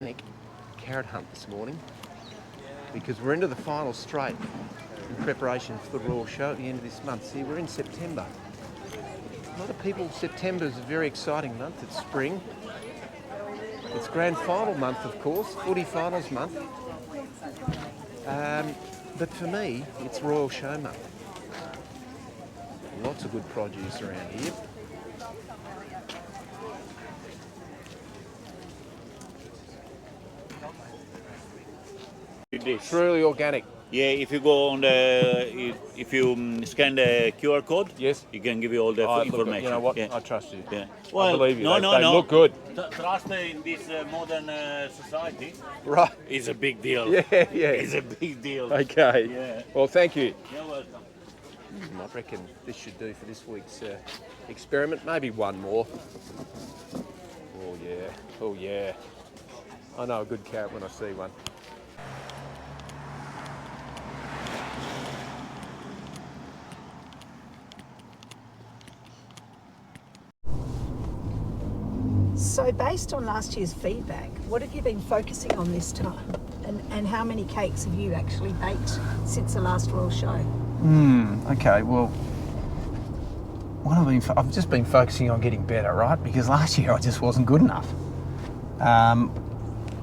Nick, carrot hunt this morning because we're into the final straight in preparation for the Royal Show at the end of this month. See, we're in September. A lot of people, September is a very exciting month. It's spring. It's grand final month, of course, footy finals month. But for me, it's Royal Show month. Lots of good produce around here. Truly organic. Yeah, if you go on if you scan the QR code, Yes. you can give you all the information. You know what? Yeah. I trust you. Yeah. I believe you. No, They look good. Trust in this modern society. Right. It's a big deal. Yeah. It's a big deal. Okay. Yeah. Well, thank you. You're welcome. I reckon this should do for this week's experiment. Maybe one more. Oh yeah. Oh yeah. I know a good carrot when I see one. So based on last year's feedback, what have you been focusing on this time? And how many cakes have you actually baked since the last Royal Show? Okay, well, I've just been focusing on getting better, right? Because last year I just wasn't good enough.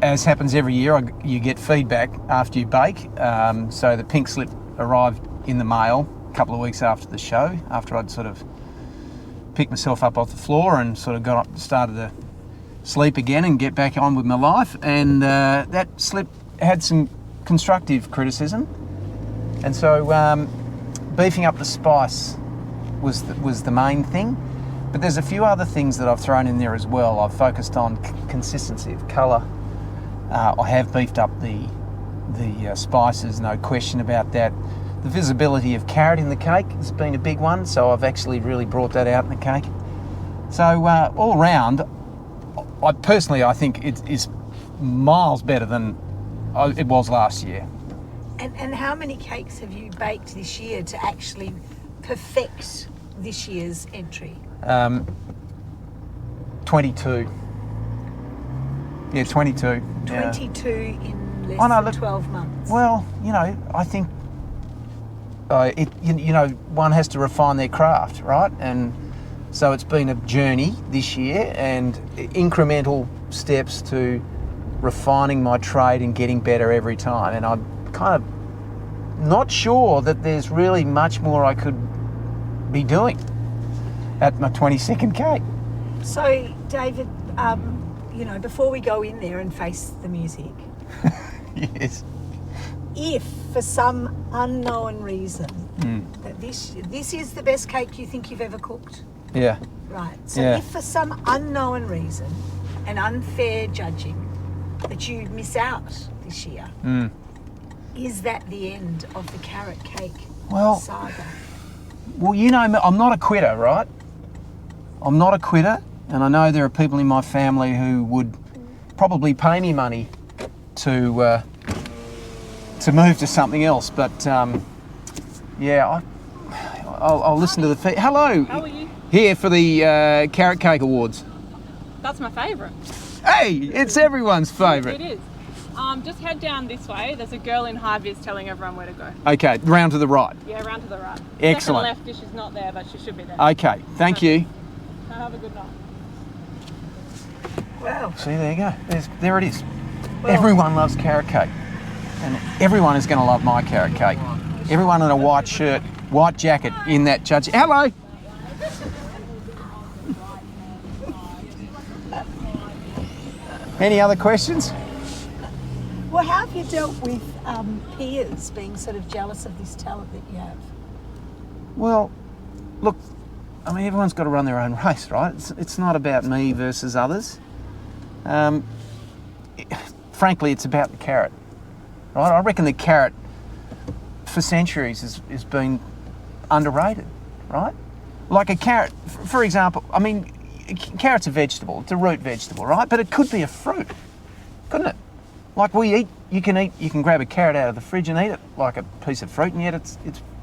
As happens every year, you get feedback after you bake. So the pink slip arrived in the mail a couple of weeks after the show, after I'd sort of picked myself up off the floor and sort of got up, started to sleep again and get back on with my life. And that slip had some constructive criticism. And so beefing up the spice was the main thing. But there's a few other things that I've thrown in there as well. I've focused on consistency of colour. I have beefed up the spices, no question about that. The visibility of carrot in the cake has been a big one, so I've actually really brought that out in the cake. So all round, I think it is miles better than it was last year. And how many cakes have you baked this year to actually perfect this year's entry? 22. Yeah, 22. 22 in less than 12 months. Well, I think one has to refine their craft, right? And so it's been a journey this year and incremental steps to refining my trade and getting better every time. And I'm kind of not sure that there's really much more I could be doing at my 22nd cake. So, David, before we go in there and face the music, Yes. if for some unknown reason that this is the best cake you think you've ever cooked, Yeah. right? So Yeah. if for some unknown reason and unfair judging that you miss out this year, is that the end of the carrot cake saga? Well, I'm not a quitter, right? I'm not a quitter, and I know there are people in my family who would probably pay me money to move to something else. But I'll listen to the Hello. How are you? Here for the Carrot Cake Awards. That's my favourite. Hey, it's everyone's favourite. It is. Just head down this way. There's a girl in high vis telling everyone where to go. Okay, round to the right. Yeah, around to the right. Excellent. Second left, she's not there, but she should be there. Okay, thank you. Have a good night. Well, See, there you go. There it is. Well- Everyone loves carrot cake. And everyone is going to love my carrot cake. Everyone in a white shirt, white jacket in that judge. Hello! Any other questions? well, how have you dealt with peers being sort of jealous of this talent that you have? Well, look, everyone's got to run their own race, right? It's not about me versus others. Frankly, it's about the carrot, right? I reckon the carrot for centuries has been underrated, right? Like a carrot, for example, carrot's a vegetable, it's a root vegetable, right? But it could be a fruit, couldn't it? Like you can grab a carrot out of the fridge and eat it like a piece of fruit, and yet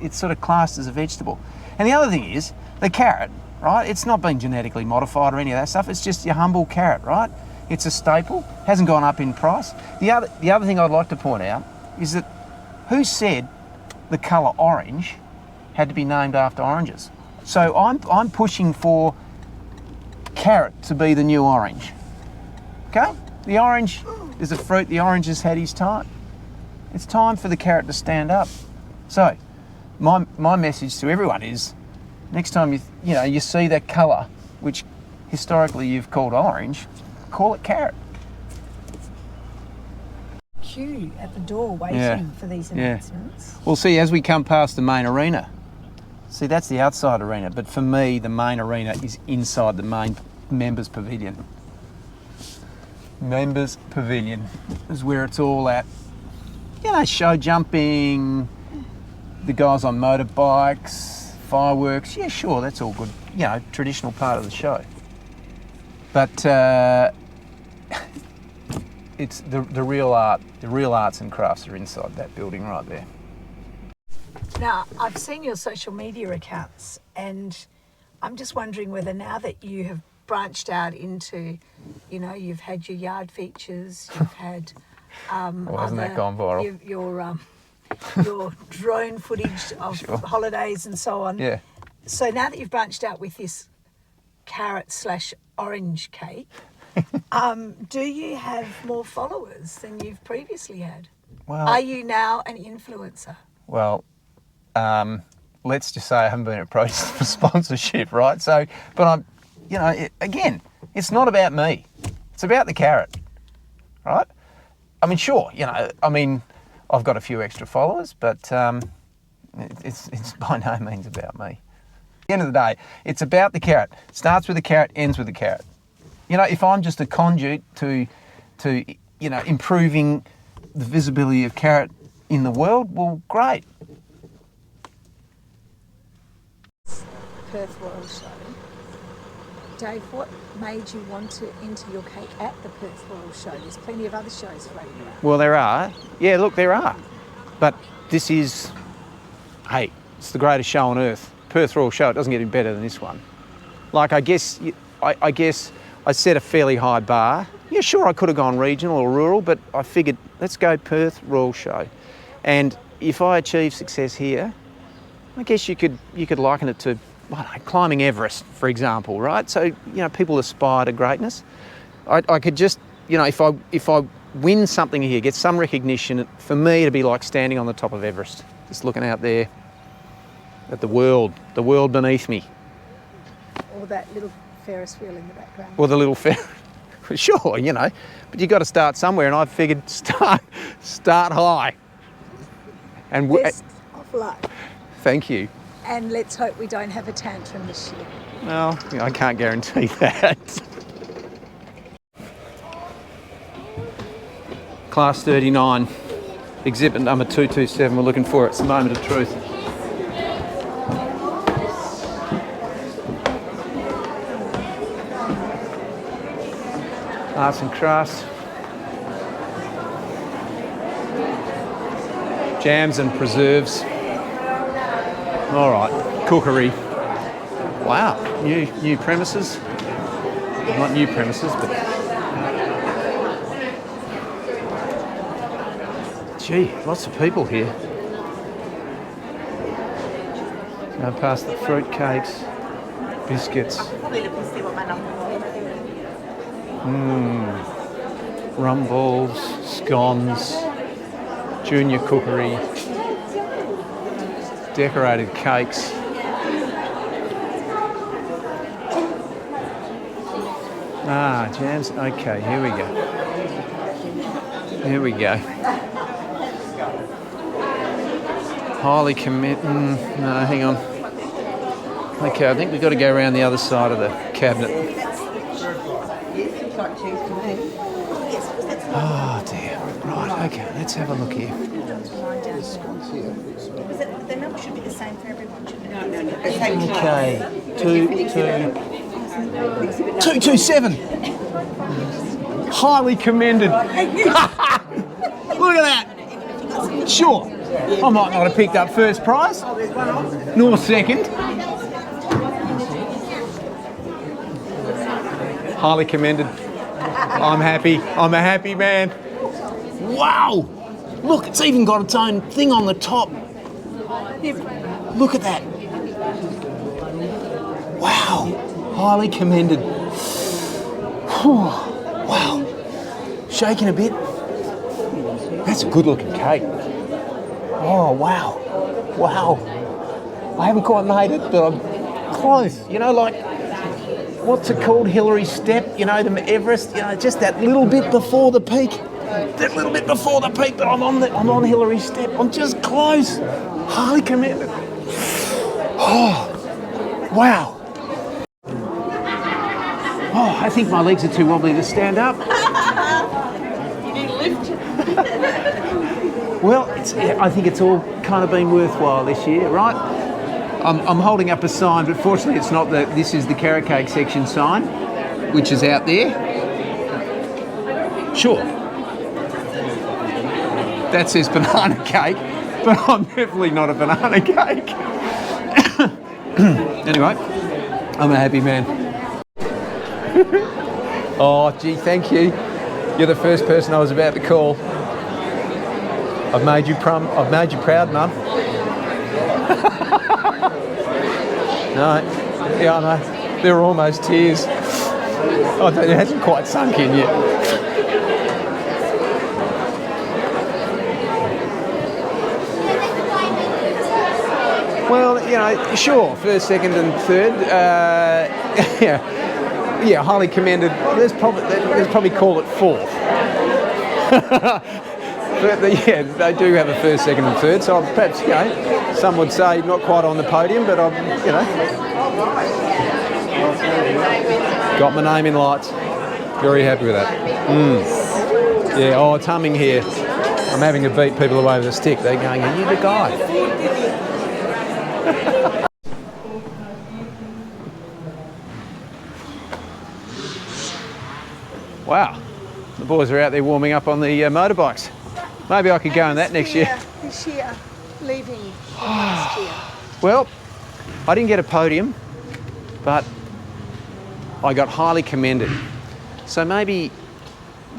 it's sort of classed as a vegetable. And the other thing is, the carrot, right? It's not been genetically modified or any of that stuff. It's just your humble carrot, right? It's a staple. Hasn't gone up in price. The other thing I'd like to point out is that who said the colour orange had to be named after oranges? So I'm pushing for carrot to be the new orange. Okay? The orange is a fruit. The orange has had his time. It's time for the carrot to stand up. So my message to everyone is, next time you see that colour, which historically you've called orange, call it carrot. Queue at the door waiting for these announcements. Well, see, as we come past the main arena, see, that's the outside arena, but for me, the main arena is inside the main members' pavilion. Members' pavilion is where it's all at. You know, show jumping, the guys on motorbikes, fireworks. Yeah, sure, that's all good. You know, traditional part of the show. But it's the real art. The real arts and crafts are inside that building right there. Now, I've seen your social media accounts, and I'm just wondering whether now that you have branched out into, you've had your yard features, you've had hasn't that gone viral? Your drone footage of holidays and so on. Yeah. So now that you've branched out with this carrot/orange cake, do you have more followers than you've previously had? Well, are you now an influencer? Well, let's just say I haven't been approached for sponsorship, right? So, but I'm, again, it's not about me. It's about the carrot, right? I mean, sure, I've got a few extra followers, but it's by no means about me. At the end of the day, it's about the carrot. Starts with the carrot, ends with the carrot. If I'm just a conduit to improving the visibility of carrot in the world, well, great. Perth Royal Show. Dave, what made you want to enter your cake at the Perth Royal Show? There's plenty of other shows floating around. Well, there are. Yeah, look, there are. But this is, it's the greatest show on earth. Perth Royal Show, it doesn't get any better than this one. Like, I guess I set a fairly high bar. Yeah, sure, I could have gone regional or rural, but I figured, let's go Perth Royal Show. And if I achieve success here, I guess you could liken it to, climbing Everest, for example, right? So, people aspire to greatness. I could just, if I win something here, get some recognition, for me it'd be like standing on the top of Everest, just looking out there at the world beneath me. Or that little Ferris wheel in the background. Or the little Ferris, sure, but you've got to start somewhere, and I figured start high. And best of luck. Thank you. And let's hope we don't have a tantrum this year. Well, I can't guarantee that. Class 39, exhibit number 227, we're looking for it. It's the moment of truth. Arts and crafts. Jams and preserves. All right, cookery. Wow, new premises. Not new premises, but gee, lots of people here. Now past the fruit cakes, biscuits. Rum balls, scones, junior cookery, decorated cakes. Jams. Okay, here we go. Here we go. Highly commit. No, hang on. Okay, I think we've got to go around the other side of the cabinet. Oh dear. Right. Okay. Let's have a look here. The number should be the same for everyone, shouldn't it? Okay. 227. Highly commended. Look at that. Sure. I might not have picked up first prize, nor second. Highly commended. I'm happy. I'm a happy man. Wow! Look, it's even got its own thing on the top. Look at that. Wow. Highly commended. Wow. Shaking a bit. That's a good looking cake. Oh, wow. Wow. I haven't quite made it, but I'm close. You know, like, what's it called? Hillary's Step, you know, the Everest, you know, just that little bit before the peak. That little bit before the peak, but I'm on Hillary's Step. I'm just close. Highly commended. Oh, wow. Oh, I think my legs are too wobbly to stand up. You need a lift. Well, I think it's all kind of been worthwhile this year, right? I'm holding up a sign, but fortunately it's not this is the carrot cake section sign, which is out there. Sure. That says banana cake, but I'm definitely not a banana cake. Anyway, I'm a happy man. Oh, gee, thank you. You're the first person I was about to call. I've made you proud, Mum. No, yeah, I know. There were almost tears. Oh, it hasn't quite sunk in yet. Well, you know, sure, first, second, and third. Yeah, highly commended. Let's probably call it fourth. But yeah, they do have a first, second, and third. So perhaps, you know, some would say not quite on the podium, but I'm, you know, got my name in lights. Very happy with that. Yeah. Oh, it's humming here. I'm having to beat people away with a stick. They're going, "Are you the guy?" Wow, the boys are out there warming up on the motorbikes. Maybe I could go in that next year. This year, leaving last year. Well, I didn't get a podium, but I got highly commended. So maybe,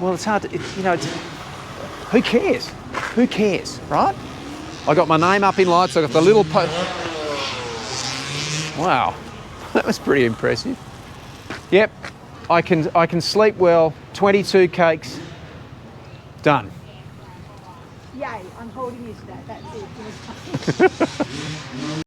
well, it's hard to, you know, who cares? Who cares, right? I got my name up in lights. I got the little Wow, that was pretty impressive. Yep, I can sleep well. 22 cakes, done. Yay, I'm holding you to that. That's it.